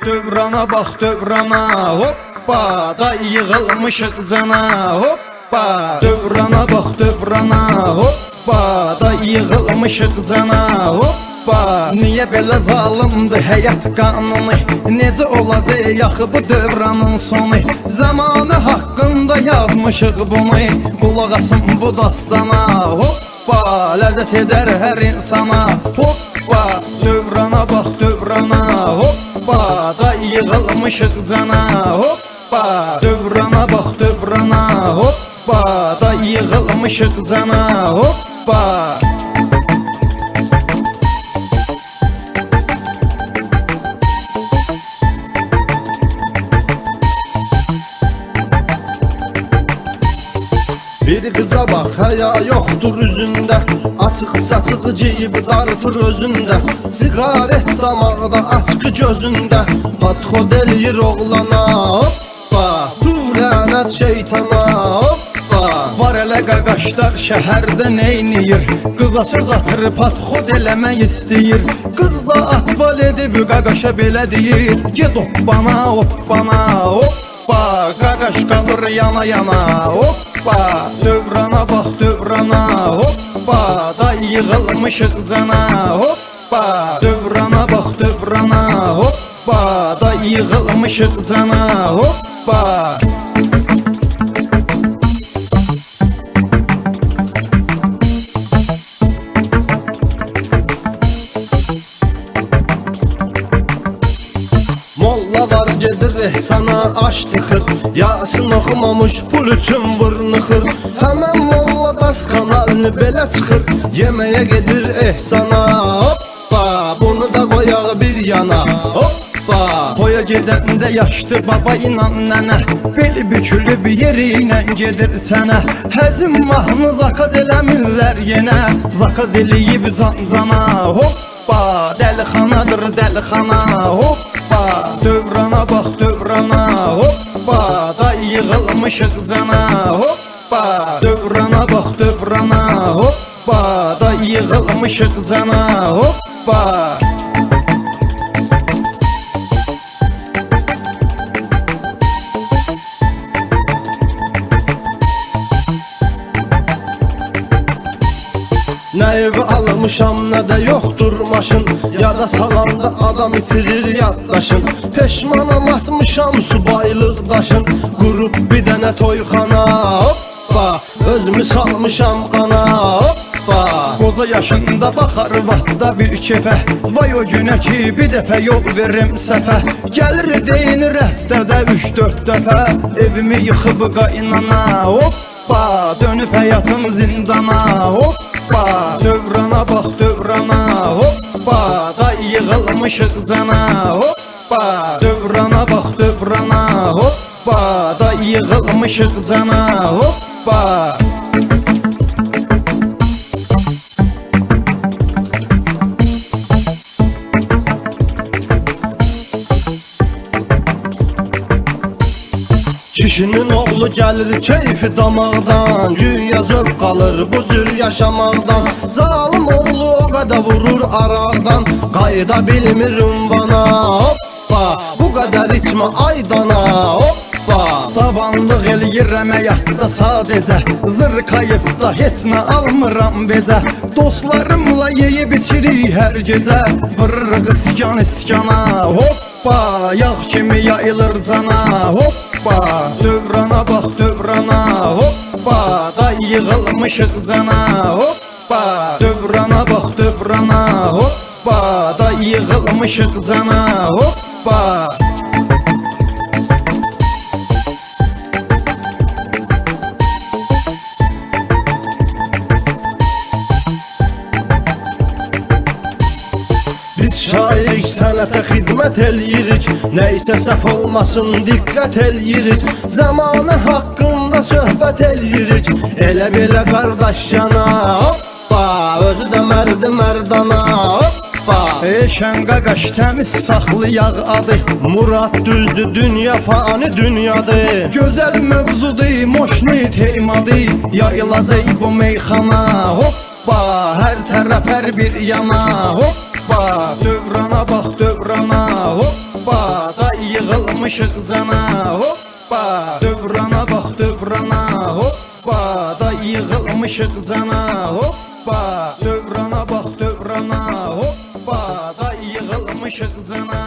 Dövrana bax dövrana, hoppa da yığılmışıq cana, hoppa. Dövrana bax dövrana, hoppa da yığılmışıq cana, hoppa. Niyə belə zalimdir həyat qanunu, necə olacaq yaxı bu dövranın sonu. Zamanı haqqında yazmışıq bunu, qulaq asın bu dastana, hoppa. Ləzzət edər hər insana, hoppa. Dövrana bax dövrana, hoppa da yığılmışıq cana, hoppa. Dövrana bax dövrana, hoppa da yığılmışıq cana, hoppa. Bir kıza bak haya yoktur üzündə, açıq saçıq giyib dartır özündə, sigaret damaqda açqı gözündə, padxod eləyir oğlana, hoppa. Lənət şeytana, hoppa. Var elə qaqaşlar şəhərdə neyniyir, qıza söz atır padxod eləmək istəyir. Qız da atbal edib qaqaşa belə deyir, get hoppana hoppana, hoppa. Qaqaş qalır yana yana, hoppa. Dövrana bax dövrana, hoppa da yığılmışıq cana, hoppa. Dövrana bax dövrana, hoppa da yığılmışıq cana, hoppa. Molla var gedir ehsana aş tıxır, Yasin oxumamış pul üçün vırnıxır. Həmən molla das kanalını belə çıxır, yeməyə gedir ehsana, hoppa. Bunu da qoyaq bir yana, hoppa. Toya gedəndə yaşlı baba inan nənə, bel bükülüb yeri ilə gedir sənə. Həzim mahnı zakaz eləmirlər yenə, zakaz eləyib can-cana, hoppa. Dəlixanadır dəlixana, hoppa. Dövrana bax dövrana, hoppa da yığılmışıq cana, hoppa. Dövrana bax dövrana, hoppa da yığılmışıq cana, hoppa. Nə ev almışam, nə də yoxdur maşın, yada salanda adam itirir yaddaşın. Peşmanam atmışam subaylıq daşın, qurub bir dənə toyxana, hoppa. Özümü salmışam qana, hoppa. Qoza yaşında baxar vaxtda bir kefə, vay o günə ki bir dəfə yol verim səfə. Gəlir deyinir həftədə 3-4 dəfə, evimi yıxıb qaynana, hoppa. Dönüb həyatım zindana, hoppa. Dövrana bax dövrana, hoppa da yığılmışıq cana, hoppa. Dövrana bax dövrana, hoppa da yığılmışıq cana, hoppa. Kişinin oğlu gəlir keyfi damaqdan, güya zövq qalır bu cür yaşamaqdan. Zalim oğlu o qədər vurur araqdan, qayda bilmir ünvana, hoppa. Bu qədər içmə aydana, hoppa. Cavanlıq eləyir əməyatda sadəcə, zır kayıfda heç nə almıram becə. Dostlarımla yeyib içirik hər gecə, vırırıq iskan iskana, hoppa. Yağ kimi yayılır cana, hoppa. Dövrana bax dövrana, hoppa da yığılmışıq cana, hoppa. Dövrana bax dövrana, hoppa da yığılmışıq cana, hoppa. Biz şairik, sənətə xidmət eləyirik, nəysə səhv olmasın diqqət eləyirik. Zamanı haqqında söhbət eləyirik, elə belə qardaş yana, hoppa. Özü də mərdi mərdana, hoppa. Eşən qaqaş təmiz saxlayaq adı, Murad düzdür dünya fani dünyadır. Gözəl mövzudur, moşnu teymadı, yayılacaq bu meyxana, hoppa. Hər tərəf hər bir yana, hoppa. Dövrana bax dövrana, hoppa. yığılmışıq cana. Hoppa, dövrana bax dövrana. Hoppa, da yığılmışıq cana. Hoppa, dövrana bax dövrana. Hoppa, da yığılmışıq cana.